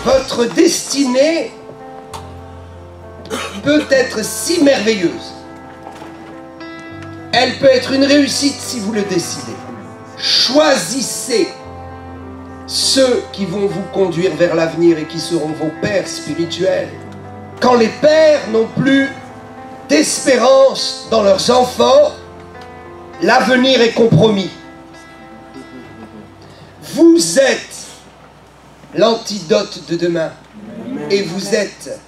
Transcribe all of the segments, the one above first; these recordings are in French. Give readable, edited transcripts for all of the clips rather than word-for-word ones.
Votre destinée peut être si merveilleuse. Elle peut être une réussite si vous le décidez. Choisissez ceux qui vont vous conduire vers l'avenir et qui seront vos pères spirituels. Quand les pères n'ont plus d'espérance dans leurs enfants, l'avenir est compromis. Vous êtes l'antidote de demain. Et vous êtes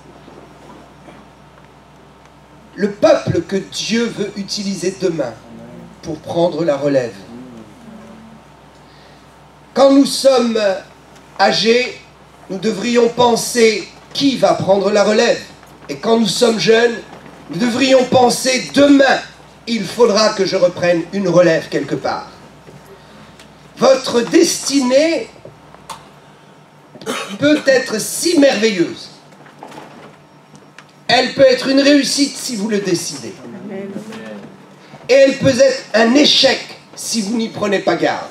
le peuple que Dieu veut utiliser demain pour prendre la relève. Quand nous sommes âgés, nous devrions penser qui va prendre la relève. Et quand nous sommes jeunes, nous devrions penser demain, il faudra que je reprenne une relève quelque part. Votre destinée peut être si merveilleuse. Elle peut être une réussite si vous le décidez. Et elle peut être un échec si vous n'y prenez pas garde.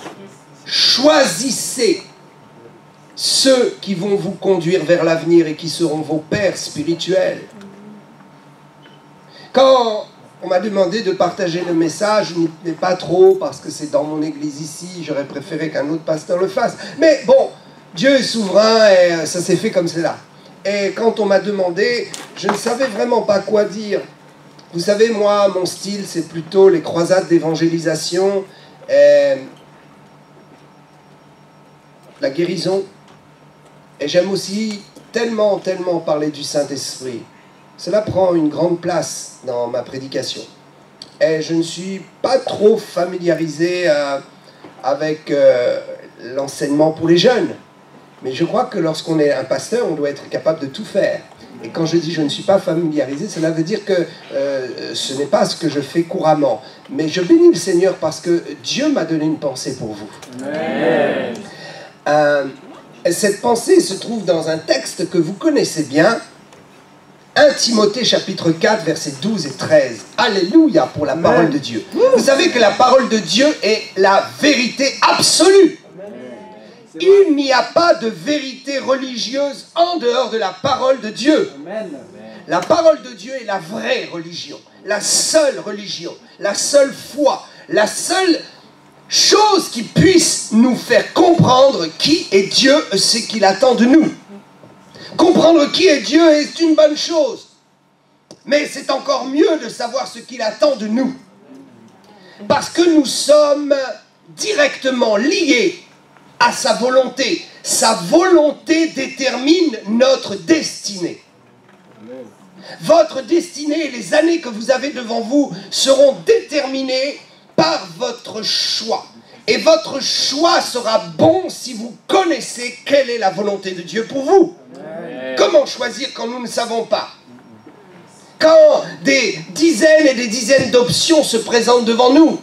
Choisissez ceux qui vont vous conduire vers l'avenir et qui seront vos pères spirituels. Quand on m'a demandé de partager le message, je n'y tenais pas trop parce que c'est dans mon église ici, j'aurais préféré qu'un autre pasteur le fasse. Mais bon, Dieu est souverain et ça s'est fait comme cela. Et quand on m'a demandé, je ne savais vraiment pas quoi dire. Vous savez, moi, mon style, c'est plutôt les croisades d'évangélisation, la guérison. Et j'aime aussi tellement parler du Saint-Esprit. Cela prend une grande place dans ma prédication. Et je ne suis pas trop familiarisé avec l'enseignement pour les jeunes. Mais je crois que lorsqu'on est un pasteur, on doit être capable de tout faire. Et quand je dis je ne suis pas familiarisé, cela veut dire que ce n'est pas ce que je fais couramment. Mais je bénis le Seigneur parce que Dieu m'a donné une pensée pour vous. Cette pensée se trouve dans un texte que vous connaissez bien, 1 Timothée chapitre 4, versets 12 et 13. Alléluia pour la parole de Dieu. Vous savez que la parole de Dieu est la vérité absolue. Il n'y a pas de vérité religieuse en dehors de la parole de Dieu. La parole de Dieu est la vraie religion, la seule religion, la seule foi, la seule chose qui puisse nous faire comprendre qui est Dieu et ce qu'il attend de nous. Comprendre qui est Dieu est une bonne chose, mais c'est encore mieux de savoir ce qu'il attend de nous. Parce que nous sommes directement liés à sa volonté. Sa volonté détermine notre destinée. Votre destinée et les années que vous avez devant vous seront déterminées par votre choix. Et votre choix sera bon si vous connaissez quelle est la volonté de Dieu pour vous. Comment choisir quand nous ne savons pas? Quand des dizaines et des dizaines d'options se présentent devant nous,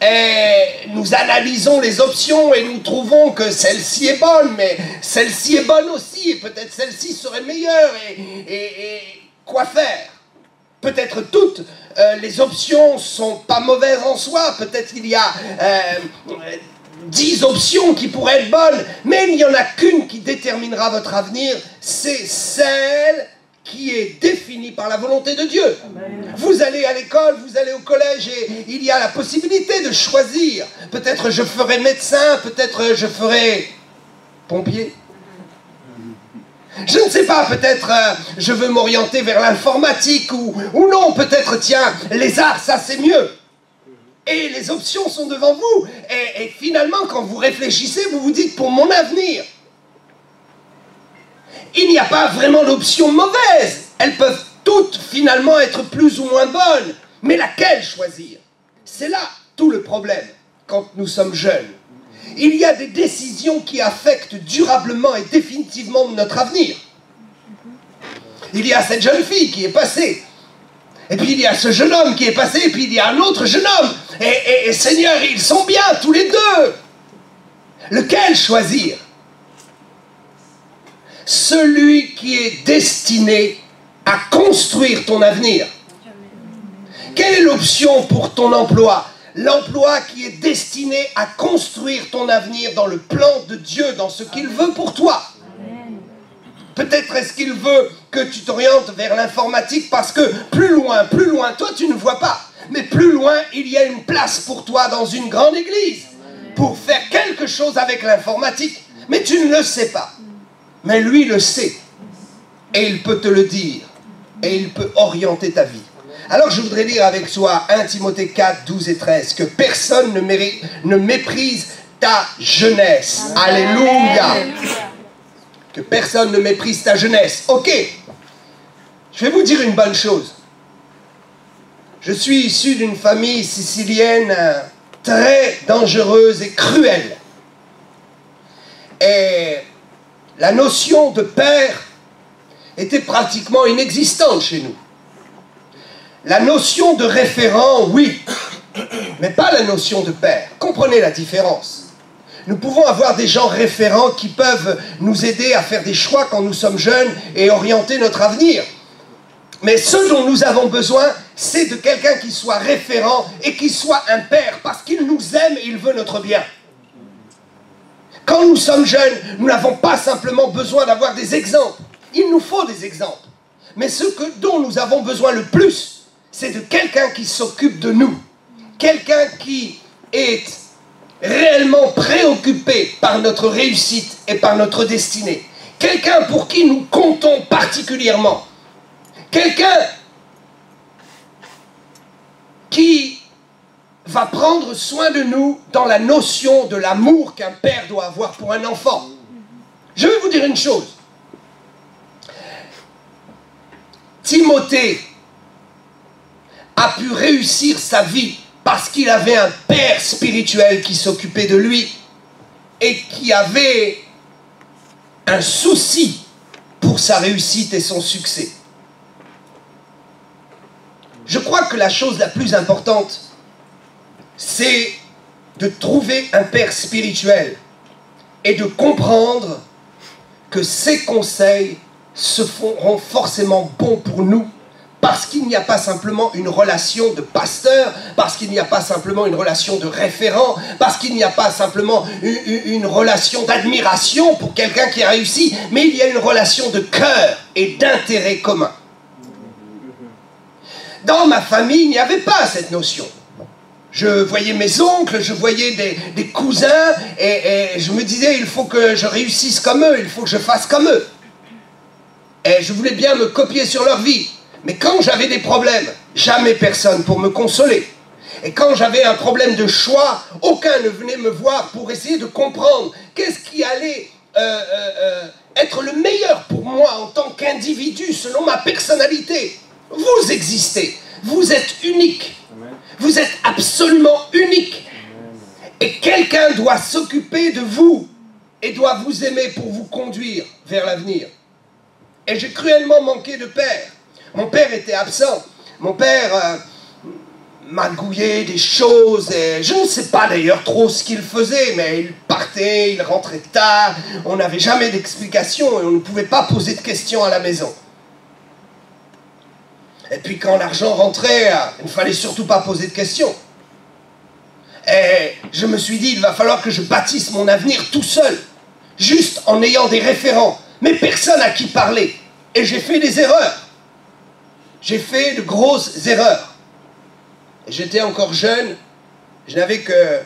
et nous analysons les options et nous trouvons que celle-ci est bonne, mais celle-ci est bonne aussi, et peut-être celle-ci serait meilleure, et quoi faire? Peut-être toutes les options ne sont pas mauvaises en soi, peut-être il y a 10 options qui pourraient être bonnes, mais il n'y en a qu'une qui déterminera votre avenir, c'est celle qui est définie par la volonté de Dieu. Amen. Vous allez à l'école, vous allez au collège et il y a la possibilité de choisir. Peut-être je ferai médecin, peut-être je ferai pompier. Je ne sais pas, peut-être je veux m'orienter vers l'informatique ou non, peut-être tiens, les arts, ça c'est mieux. Et les options sont devant vous. Et finalement, quand vous réfléchissez, vous vous dites pour mon avenir. il n'y a pas vraiment d'option mauvaise. Elles peuvent toutes finalement être plus ou moins bonnes. Mais laquelle choisir? C'est là tout le problème quand nous sommes jeunes. Il y a des décisions qui affectent durablement et définitivement notre avenir. Il y a cette jeune fille qui est passée. Et puis il y a ce jeune homme qui est passé. Et puis il y a un autre jeune homme. Et Seigneur, ils sont bien tous les deux. Lequel choisir? Celui qui est destiné à construire ton avenir. Quelle est l'option pour ton emploi? L'emploi qui est destiné à construire ton avenir dans le plan de Dieu, dans ce qu'il veut pour toi. Peut-être est-ce qu'il veut que tu t'orientes vers l'informatique parce que plus loin, toi tu ne vois pas. Mais plus loin, il y a une place pour toi dans une grande église pour faire quelque chose avec l'informatique. Mais tu ne le sais pas. Mais lui le sait. Et il peut te le dire. Et il peut orienter ta vie. Alors je voudrais lire avec toi 1 Timothée 4, 12 et 13. Que personne ne méprise ta jeunesse. Alléluia. Que personne ne méprise ta jeunesse. Ok. Je vais vous dire une bonne chose. Je suis issu d'une famille sicilienne très dangereuse et cruelle. Et la notion de père était pratiquement inexistante chez nous. La notion de référent, oui, mais pas la notion de père. Comprenez la différence. Nous pouvons avoir des gens référents qui peuvent nous aider à faire des choix quand nous sommes jeunes et orienter notre avenir. Mais ce dont nous avons besoin, c'est de quelqu'un qui soit référent et qui soit un père, parce qu'il nous aime et il veut notre bien. Quand nous sommes jeunes, nous n'avons pas simplement besoin d'avoir des exemples. Il nous faut des exemples. Mais ce dont nous avons besoin le plus, c'est de quelqu'un qui s'occupe de nous. Quelqu'un qui est réellement préoccupé par notre réussite et par notre destinée. Quelqu'un pour qui nous comptons particulièrement. Quelqu'un qui va prendre soin de nous dans la notion de l'amour qu'un père doit avoir pour un enfant. Je vais vous dire une chose. Timothée a pu réussir sa vie parce qu'il avait un père spirituel qui s'occupait de lui et qui avait un souci pour sa réussite et son succès. Je crois que la chose la plus importante, c'est de trouver un père spirituel et de comprendre que ses conseils seront forcément bons pour nous, parce qu'il n'y a pas simplement une relation de pasteur, parce qu'il n'y a pas simplement une relation de référent, parce qu'il n'y a pas simplement une relation d'admiration pour quelqu'un qui a réussi, mais il y a une relation de cœur et d'intérêt commun. Dans ma famille, il n'y avait pas cette notion. Je voyais mes oncles, je voyais des cousins, et je me disais, il faut que je réussisse comme eux, il faut que je fasse comme eux. Et je voulais bien me copier sur leur vie. Mais quand j'avais des problèmes, jamais personne pour me consoler. Et quand j'avais un problème de choix, aucun ne venait me voir pour essayer de comprendre qu'est-ce qui allait être le meilleur pour moi en tant qu'individu, selon ma personnalité. Vous existez, vous êtes unique, vous êtes absolument unique. Et quelqu'un doit s'occuper de vous et doit vous aimer pour vous conduire vers l'avenir. Et j'ai cruellement manqué de père. Mon père était absent. Mon père magouillait des choses. Et je ne sais pas d'ailleurs trop ce qu'il faisait, mais il partait, il rentrait tard. On n'avait jamais d'explication et on ne pouvait pas poser de questions à la maison. Et puis quand l'argent rentrait, il ne fallait surtout pas poser de questions. Et je me suis dit, il va falloir que je bâtisse mon avenir tout seul, juste en ayant des référents, mais personne à qui parler. Et j'ai fait des erreurs. J'ai fait de grosses erreurs. J'étais encore jeune, je n'avais que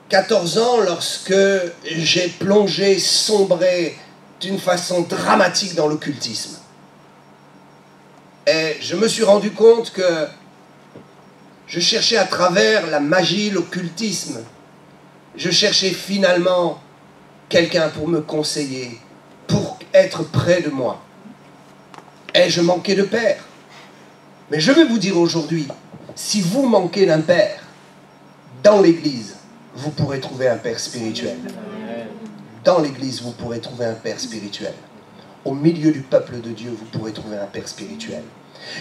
14 ans lorsque j'ai plongé, sombré d'une façon dramatique dans l'occultisme. Et je me suis rendu compte que je cherchais à travers la magie, l'occultisme, je cherchais finalement quelqu'un pour me conseiller, pour être près de moi. Ai-je manqué de père? Mais je vais vous dire aujourd'hui, si vous manquez d'un père, dans l'église, vous pourrez trouver un père spirituel. Dans l'église, vous pourrez trouver un père spirituel. Au milieu du peuple de Dieu, vous pourrez trouver un père spirituel.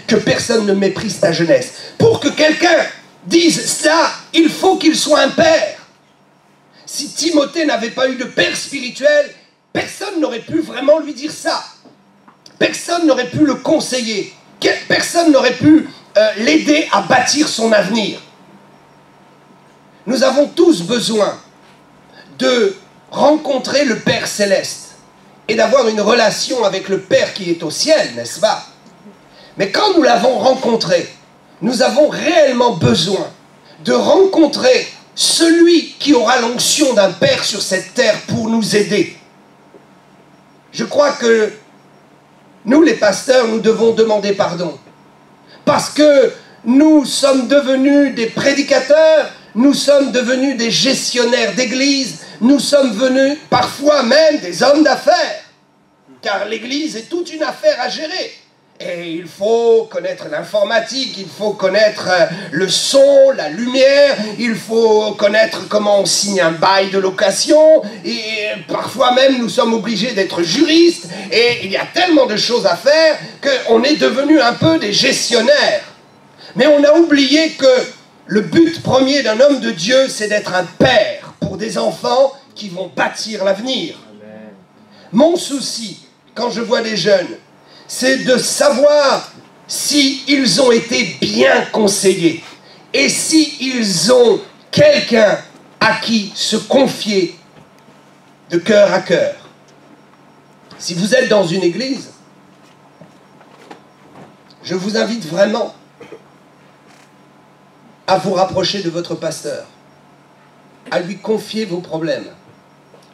Que personne ne méprise ta jeunesse. Pour que quelqu'un dise cela, il faut qu'il soit un père. Si Timothée n'avait pas eu de père spirituel, personne n'aurait pu vraiment lui dire ça. Personne n'aurait pu le conseiller. Personne n'aurait pu l'aider à bâtir son avenir. Nous avons tous besoin de rencontrer le Père Céleste et d'avoir une relation avec le Père qui est au ciel, n'est-ce pas? Mais quand nous l'avons rencontré, nous avons réellement besoin de rencontrer celui qui aura l'onction d'un Père sur cette terre pour nous aider. Je crois que nous, les pasteurs, nous devons demander pardon. Parce que nous sommes devenus des prédicateurs, nous sommes devenus des gestionnaires d'église, nous sommes venus parfois même des hommes d'affaires. Car l'église est toute une affaire à gérer. Et il faut connaître l'informatique, il faut connaître le son, la lumière, il faut connaître comment on signe un bail de location, et parfois même nous sommes obligés d'être juristes, et il y a tellement de choses à faire qu'on est devenu un peu des gestionnaires. Mais on a oublié que le but premier d'un homme de Dieu, c'est d'être un père pour des enfants qui vont bâtir l'avenir. Mon souci, quand je vois des jeunes, c'est de savoir s'ils ont été bien conseillés et s'ils ont quelqu'un à qui se confier de cœur à cœur. Si vous êtes dans une église, je vous invite vraiment à vous rapprocher de votre pasteur, à lui confier vos problèmes,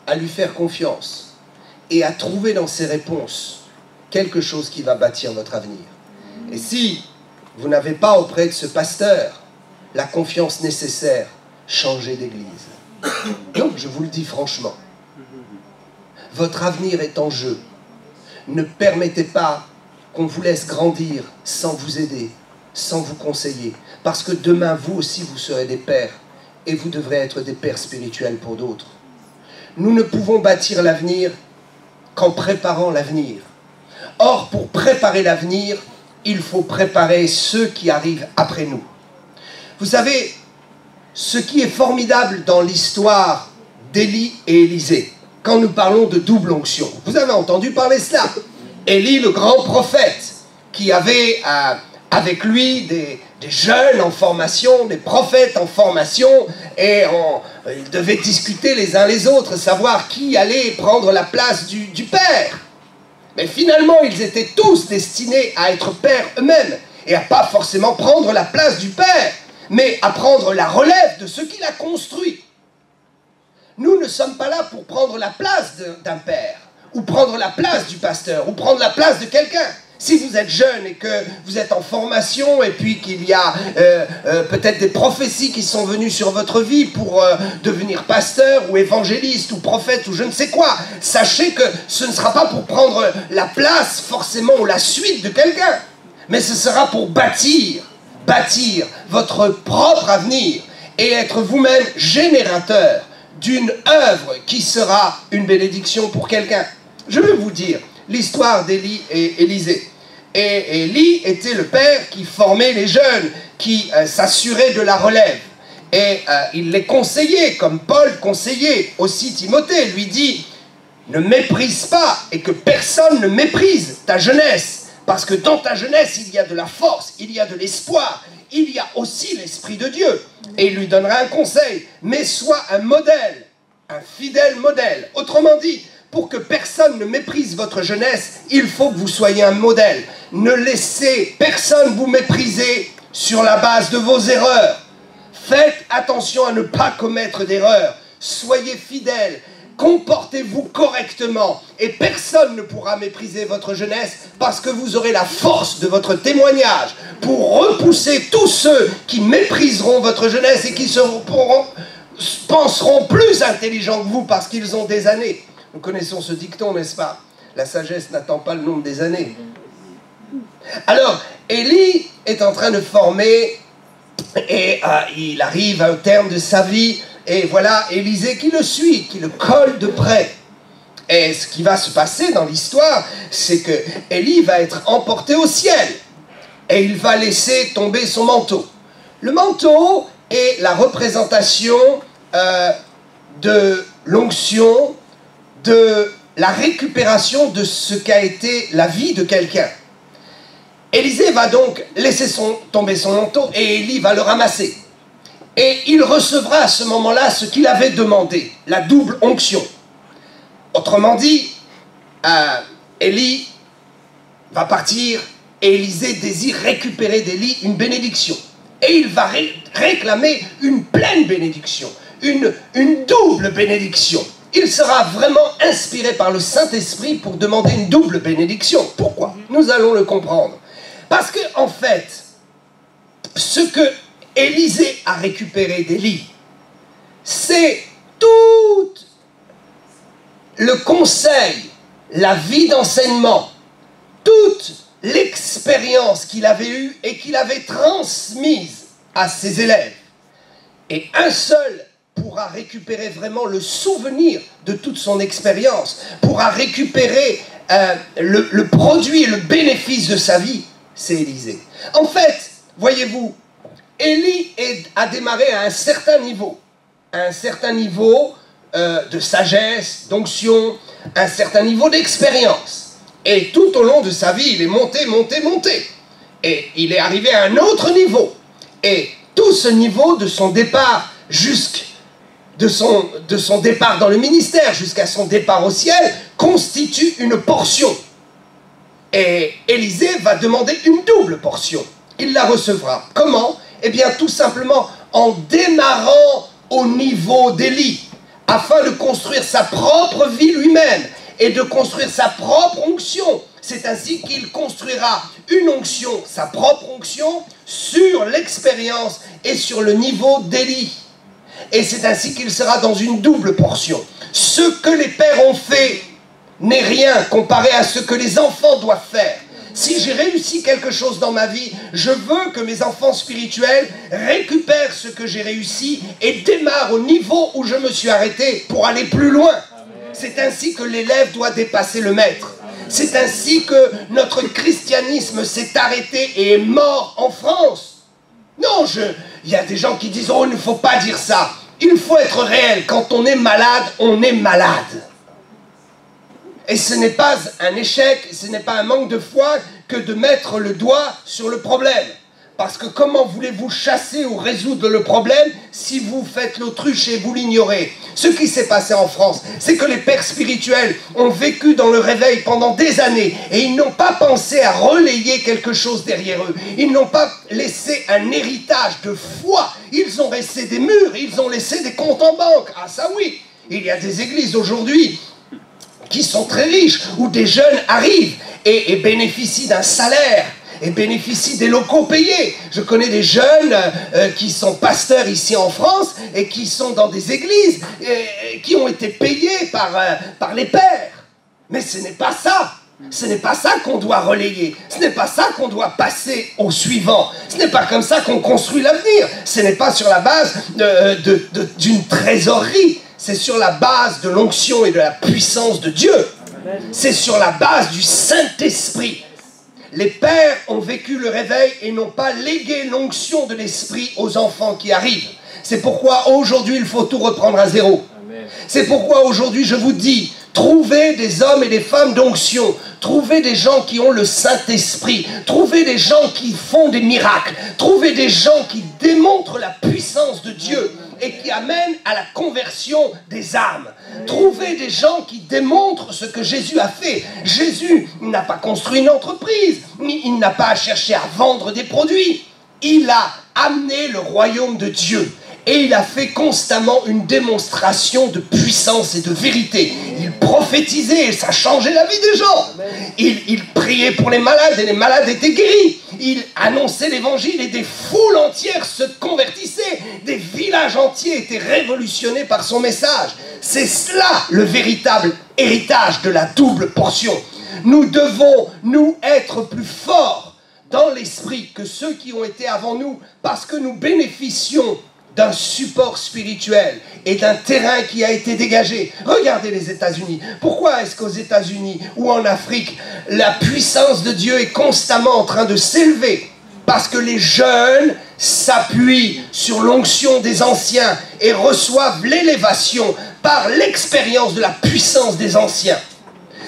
à lui faire confiance et à trouver dans ses réponses quelque chose qui va bâtir votre avenir. Et si vous n'avez pas auprès de ce pasteur la confiance nécessaire, changez d'église. Donc, je vous le dis franchement, votre avenir est en jeu. Ne permettez pas qu'on vous laisse grandir sans vous aider, sans vous conseiller. Parce que demain, vous aussi, vous serez des pères. Et vous devrez être des pères spirituels pour d'autres. Nous ne pouvons bâtir l'avenir qu'en préparant l'avenir. Or, pour préparer l'avenir, il faut préparer ceux qui arrivent après nous. Vous savez, ce qui est formidable dans l'histoire d'Élie et Élisée, quand nous parlons de double onction, vous avez entendu parler de cela. Élie, le grand prophète, qui avait avec lui des jeunes en formation, des prophètes en formation, et ils devaient discuter les uns les autres, savoir qui allait prendre la place du père. Mais finalement, ils étaient tous destinés à être pères eux-mêmes, et à pas forcément prendre la place du père, mais à prendre la relève de ce qu'il a construit. Nous ne sommes pas là pour prendre la place d'un père, ou prendre la place du pasteur, ou prendre la place de quelqu'un. Si vous êtes jeune et que vous êtes en formation et puis qu'il y a peut-être des prophéties qui sont venues sur votre vie pour devenir pasteur ou évangéliste ou prophète ou je ne sais quoi, sachez que ce ne sera pas pour prendre la place forcément ou la suite de quelqu'un, mais ce sera pour bâtir votre propre avenir et être vous-même générateur d'une œuvre qui sera une bénédiction pour quelqu'un. Je vais vous dire l'histoire d'Élie et Élisée. Et Élie était le père qui formait les jeunes, qui s'assurait de la relève. Et il les conseillait, comme Paul conseillait aussi Timothée, lui dit « Ne méprise pas et que personne ne méprise ta jeunesse, parce que dans ta jeunesse, il y a de la force, il y a de l'espoir, il y a aussi l'Esprit de Dieu. » Et il lui donnera un conseil « Mais sois un modèle, un fidèle modèle. » Autrement dit, pour que personne ne méprise votre jeunesse, il faut que vous soyez un modèle. Ne laissez personne vous mépriser sur la base de vos erreurs. Faites attention à ne pas commettre d'erreurs. Soyez fidèles. Comportez-vous correctement. Et personne ne pourra mépriser votre jeunesse parce que vous aurez la force de votre témoignage pour repousser tous ceux qui mépriseront votre jeunesse et qui penseront plus intelligents que vous parce qu'ils ont des années. Nous connaissons ce dicton, n'est-ce pas? La sagesse n'attend pas le nombre des années. Alors, Élie est en train de former et il arrive à un terme de sa vie et voilà Élisée qui le suit, qui le colle de près. Et ce qui va se passer dans l'histoire, c'est que Élie va être emporté au ciel et il va laisser tomber son manteau. Le manteau est la représentation de l'onction, de la récupération de ce qu'a été la vie de quelqu'un. Élisée va donc laisser tomber son manteau et Élie va le ramasser. Et il recevra à ce moment-là ce qu'il avait demandé, la double onction. Autrement dit, Élie va partir et Élisée désire récupérer d'Élie une bénédiction. Et il va réclamer une pleine bénédiction, une double bénédiction. Il sera vraiment inspiré par le Saint-Esprit pour demander une double bénédiction. Pourquoi? Nous allons le comprendre. Parce que, en fait, ce que Élisée a récupéré d'Élie, c'est tout le conseil, la vie d'enseignement, toute l'expérience qu'il avait eue et qu'il avait transmise à ses élèves. Et un seul pourra récupérer vraiment le souvenir de toute son expérience, pourra récupérer le produit et le bénéfice de sa vie, c'est Élisée. En fait, voyez-vous, Élie a démarré à un certain niveau de sagesse, d'onction, un certain niveau d'expérience. Et tout au long de sa vie, il est monté. Et il est arrivé à un autre niveau. Et tout ce niveau de son départ de son départ dans le ministère jusqu'à son départ au ciel constitue une portion. Et Élisée va demander une double portion. Il la recevra. Comment? Eh bien, tout simplement en démarrant au niveau d'Élie, afin de construire sa propre vie lui-même et de construire sa propre onction. C'est ainsi qu'il construira une onction, sa propre onction, sur l'expérience et sur le niveau d'Élie. Et c'est ainsi qu'il sera dans une double portion. Ce que les pères ont fait n'est rien comparé à ce que les enfants doivent faire. Si j'ai réussi quelque chose dans ma vie, je veux que mes enfants spirituels récupèrent ce que j'ai réussi et démarrent au niveau où je me suis arrêté pour aller plus loin. C'est ainsi que l'élève doit dépasser le maître. C'est ainsi que notre christianisme s'est arrêté et est mort en France. Non, il y a des gens qui disent « Oh, il ne faut pas dire ça ». Il faut être réel. Quand on est malade, on est malade. Et ce n'est pas un échec, ce n'est pas un manque de foi que de mettre le doigt sur le problème. Parce que comment voulez-vous chasser ou résoudre le problème si vous faites l'autruche et vous l'ignorez? Ce qui s'est passé en France, c'est que les pères spirituels ont vécu dans le réveil pendant des années et ils n'ont pas pensé à relayer quelque chose derrière eux. Ils n'ont pas laissé un héritage de foi. Ils ont laissé des murs, ils ont laissé des comptes en banque. Ah ça oui, il y a des églises aujourd'hui qui sont très riches, où des jeunes arrivent et bénéficient d'un salaire, et bénéficient des locaux payés. Je connais des jeunes qui sont pasteurs ici en France, et qui sont dans des églises, qui ont été payés par les pères. Mais ce n'est pas ça. Ce n'est pas ça qu'on doit relayer. Ce n'est pas ça qu'on doit passer au suivant. Ce n'est pas comme ça qu'on construit l'avenir. Ce n'est pas sur la base d'une trésorerie. C'est sur la base de l'onction et de la puissance de Dieu. C'est sur la base du Saint-Esprit. Les pères ont vécu le réveil et n'ont pas légué l'onction de l'Esprit aux enfants qui arrivent. C'est pourquoi aujourd'hui il faut tout reprendre à zéro. C'est pourquoi aujourd'hui je vous dis, trouvez des hommes et des femmes d'onction, trouvez des gens qui ont le Saint-Esprit, trouvez des gens qui font des miracles, trouvez des gens qui démontrent la puissance de Dieu et qui amènent à la conversion des âmes. Trouvez des gens qui démontrent ce que Jésus a fait. Jésus n'a pas construit une entreprise, il n'a pas cherché à vendre des produits. Il a amené le royaume de Dieu. Et il a fait constamment une démonstration de puissance et de vérité. Il prophétisait et ça changeait la vie des gens. Il priait pour les malades et les malades étaient guéris. il annonçait l'évangile et des foules entières se convertissaient, des villages entiers étaient révolutionnés par son message. C'est cela le véritable héritage de la double portion. Nous devons, nous, être plus forts dans l'esprit que ceux qui ont été avant nous, parce que nous bénéficions d'un support spirituel et d'un terrain qui a été dégagé. Regardez les États-Unis. Pourquoi est-ce qu'aux États-Unis ou en Afrique, la puissance de Dieu est constamment en train de s'élever? Parce que les jeunes s'appuient sur l'onction des anciens et reçoivent l'élévation par l'expérience de la puissance des anciens.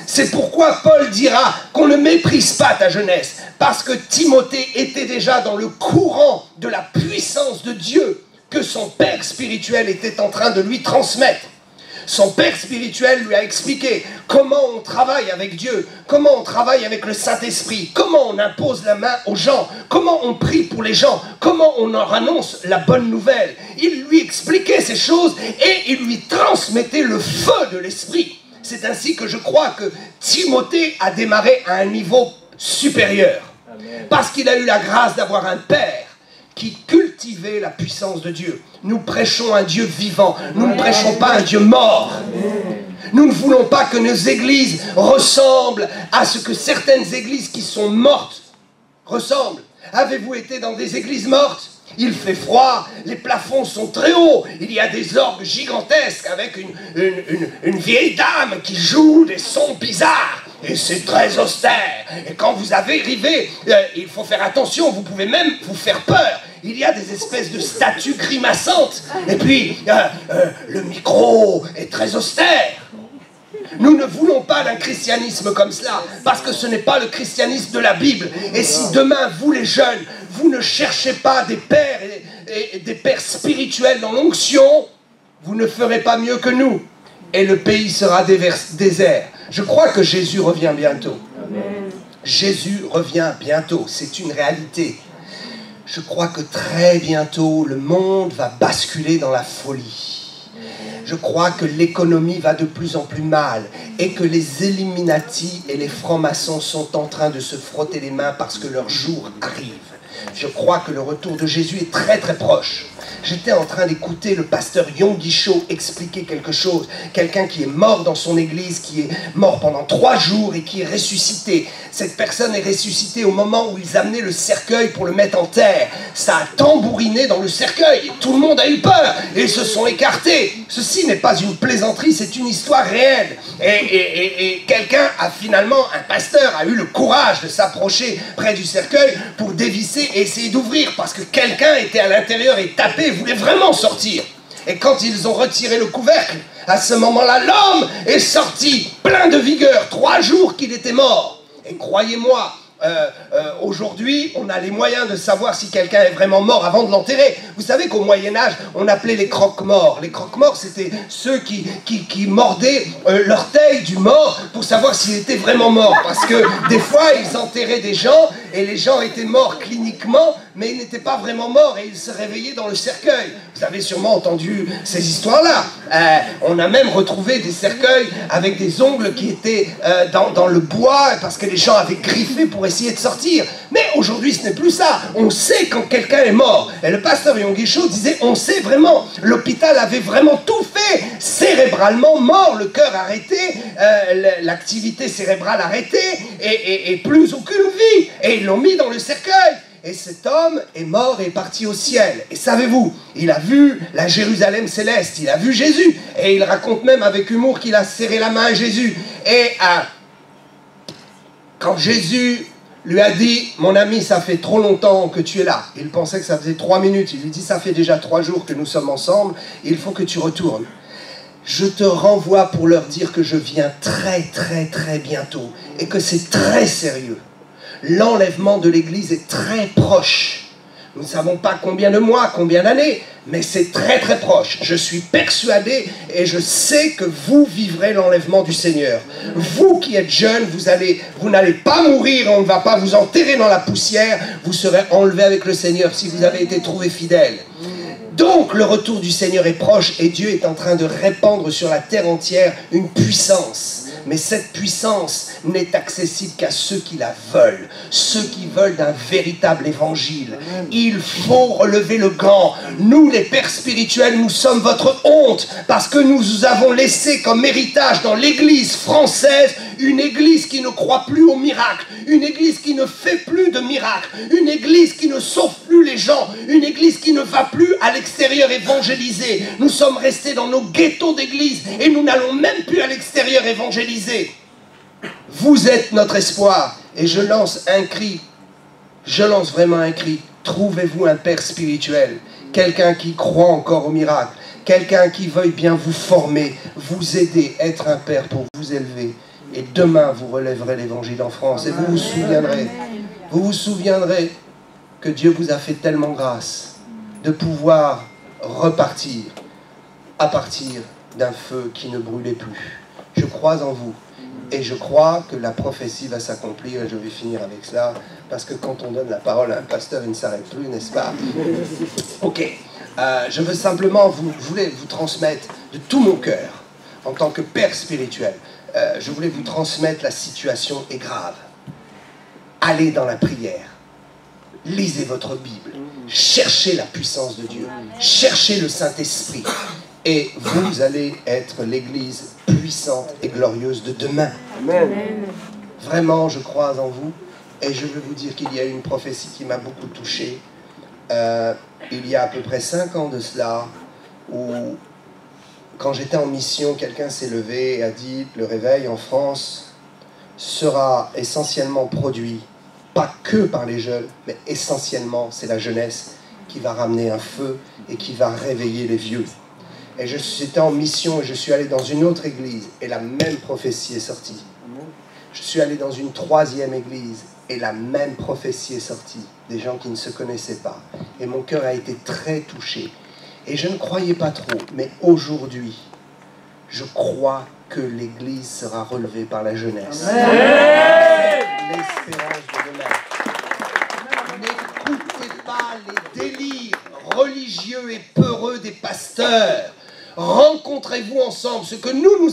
C'est pourquoi Paul dira qu'on ne méprise pas ta jeunesse, parce que Timothée était déjà dans le courant de la puissance de Dieu que son père spirituel était en train de lui transmettre. Son père spirituel lui a expliqué comment on travaille avec Dieu, comment on travaille avec le Saint-Esprit, comment on impose la main aux gens, comment on prie pour les gens, comment on leur annonce la bonne nouvelle. Il lui expliquait ces choses et il lui transmettait le feu de l'Esprit. C'est ainsi que je crois que Timothée a démarré à un niveau supérieur. Parce qu'il a eu la grâce d'avoir un père qui cultivait la puissance de Dieu. Nous prêchons un Dieu vivant, nous ne prêchons pas un Dieu mort. Nous ne voulons pas que nos églises ressemblent à ce que certaines églises qui sont mortes ressemblent. Avez-vous été dans des églises mortes? Il fait froid, les plafonds sont très hauts, il y a des orgues gigantesques avec une vieille dame qui joue des sons bizarres. Et c'est très austère. Et quand vous arrivez, il faut faire attention, vous pouvez même vous faire peur. Il y a des espèces de statues grimaçantes. Et puis, le micro est très austère. Nous ne voulons pas d'un christianisme comme cela, parce que ce n'est pas le christianisme de la Bible. Et si demain, vous les jeunes, vous ne cherchez pas des pères et des pères spirituels dans l'onction, vous ne ferez pas mieux que nous. Et le pays sera désert. Je crois que Jésus revient bientôt. Amen. Jésus revient bientôt, c'est une réalité. Je crois que très bientôt, le monde va basculer dans la folie. Je crois que l'économie va de plus en plus mal et que les Illuminati et les francs-maçons sont en train de se frotter les mains parce que leur jour arrive. Je crois que le retour de Jésus est très très proche. J'étais en train d'écouter le pasteur Yonggi Cho expliquer quelque chose. Quelqu'un qui est mort dans son église, qui est mort pendant 3 jours et qui est ressuscité. Cette personne est ressuscitée au moment où ils amenaient le cercueil pour le mettre en terre. Ça a tambouriné dans le cercueil et tout le monde a eu peur et ils se sont écartés. Ceci n'est pas une plaisanterie, c'est une histoire réelle. Et quelqu'un a finalement, un pasteur a eu le courage de s'approcher près du cercueil pour dévisser et essayer d'ouvrir parce que quelqu'un était à l'intérieur et tapait, voulait vraiment sortir. Et quand ils ont retiré le couvercle, à ce moment-là, l'homme est sorti plein de vigueur, 3 jours qu'il était mort. Et croyez-moi, aujourd'hui, on a les moyens de savoir si quelqu'un est vraiment mort avant de l'enterrer. Vous savez qu'au Moyen-Âge, on appelait les croque-morts. Les croque-morts, c'était ceux qui mordaient l'orteil du mort pour savoir s'il était vraiment mort. Parce que des fois, ils enterraient des gens et les gens étaient morts cliniquement, mais ils n'étaient pas vraiment morts et ils se réveillaient dans le cercueil. Vous avez sûrement entendu ces histoires-là. On a même retrouvé des cercueils avec des ongles qui étaient dans le bois parce que les gens avaient griffé pour essayer de sortir. Mais aujourd'hui, ce n'est plus ça. On sait quand quelqu'un est mort. Et le pasteur Yonggi Cho disait, on sait vraiment. L'hôpital avait vraiment tout fait. Cérébralement mort, le cœur arrêté, l'activité cérébrale arrêtée et plus aucune vie. Et ils l'ont mis dans le cercueil. Et cet homme est mort et est parti au ciel. Et savez-vous, il a vu la Jérusalem céleste, il a vu Jésus. Et il raconte même avec humour qu'il a serré la main à Jésus. Et quand Jésus lui a dit, mon ami, ça fait trop longtemps que tu es là. Il pensait que ça faisait 3 minutes. Il lui dit, ça fait déjà 3 jours que nous sommes ensemble. Il faut que tu retournes. Je te renvoie pour leur dire que je viens très très très bientôt. Et que c'est très sérieux. L'enlèvement de l'Église est très proche. Nous ne savons pas combien de mois, combien d'années, mais c'est très très proche. Je suis persuadé et je sais que vous vivrez l'enlèvement du Seigneur. Vous qui êtes jeunes, vous n'allez pas mourir, on ne va pas vous enterrer dans la poussière, vous serez enlevés avec le Seigneur si vous avez été trouvés fidèles. Donc le retour du Seigneur est proche et Dieu est en train de répandre sur la terre entière une puissance. Mais cette puissance n'est accessible qu'à ceux qui la veulent, ceux qui veulent d'un véritable évangile. Il faut relever le gant. Nous, les pères spirituels, nous sommes votre honte parce que nous vous avons laissé comme héritage dans l'église française une église qui ne croit plus au miracle, une église qui ne fait plus de miracles, une église qui ne sauve plus les gens, une église qui ne va plus à l'extérieur évangéliser. Nous sommes restés dans nos ghettos d'église et nous n'allons même plus à l'extérieur évangéliser. Vous êtes notre espoir et je lance un cri, je lance vraiment un cri. Trouvez-vous un père spirituel, quelqu'un qui croit encore au miracle, quelqu'un qui veuille bien vous former, vous aider, être un père pour vous élever. Et demain, vous relèverez l'évangile en France et vous vous souviendrez que Dieu vous a fait tellement grâce de pouvoir repartir à partir d'un feu qui ne brûlait plus. Je crois en vous et je crois que la prophétie va s'accomplir et je vais finir avec cela parce que quand on donne la parole à un pasteur, il ne s'arrête plus, n'est-ce pas? Ok, je veux simplement vous transmettre de tout mon cœur en tant que père spirituel. Je voulais vous transmettre la situation est grave. Allez dans la prière. Lisez votre Bible. Cherchez la puissance de Dieu. Cherchez le Saint-Esprit. Et vous allez être l'église puissante et glorieuse de demain. Amen. Vraiment, je crois en vous. Et je veux vous dire qu'il y a une prophétie qui m'a beaucoup touché. Il y a à peu près 5 ans de cela, où quand j'étais en mission, quelqu'un s'est levé et a dit « Le réveil en France sera essentiellement produit, pas que par les jeunes, mais essentiellement, c'est la jeunesse qui va ramener un feu et qui va réveiller les vieux. » Et j'étais en mission et je suis allé dans une autre église et la même prophétie est sortie. Je suis allé dans une 3e église et la même prophétie est sortie. Des gens qui ne se connaissaient pas. Et mon cœur a été très touché. Et je ne croyais pas trop, mais aujourd'hui, je crois que l'Église sera relevée par la jeunesse. L'espérance de demain. N'écoutez pas les délires religieux et peureux des pasteurs. Rencontrez-vous ensemble. Ce que nous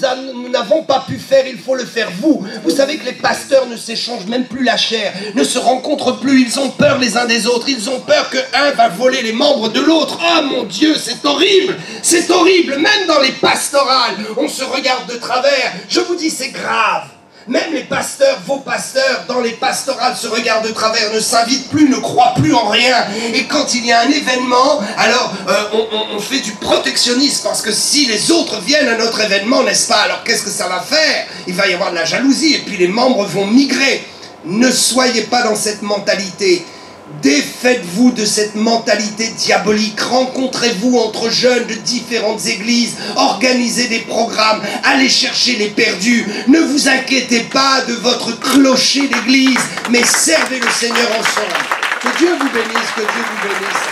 n'avons pas pu faire, il faut le faire vous. Vous savez que les pasteurs ne s'échangent même plus la chair, ne se rencontrent plus, ils ont peur les uns des autres, ils ont peur qu'un va voler les membres de l'autre. Oh mon Dieu, c'est horrible, c'est horrible. Même dans les pastorales, on se regarde de travers. Je vous dis, c'est grave. Même les pasteurs, vos pasteurs, dans les pastorales se regardent de travers, ne s'invitent plus, ne croient plus en rien. Et quand il y a un événement, alors on fait du protectionnisme, parce que si les autres viennent à notre événement, n'est-ce pas? Alors qu'est-ce que ça va faire? Il va y avoir de la jalousie, et puis les membres vont migrer. Ne soyez pas dans cette mentalité. Défaites-vous de cette mentalité diabolique. Rencontrez-vous entre jeunes de différentes églises. Organisez des programmes. Allez chercher les perdus. Ne vous inquiétez pas de votre clocher d'église, mais servez le Seigneur ensemble. Que Dieu vous bénisse, que Dieu vous bénisse.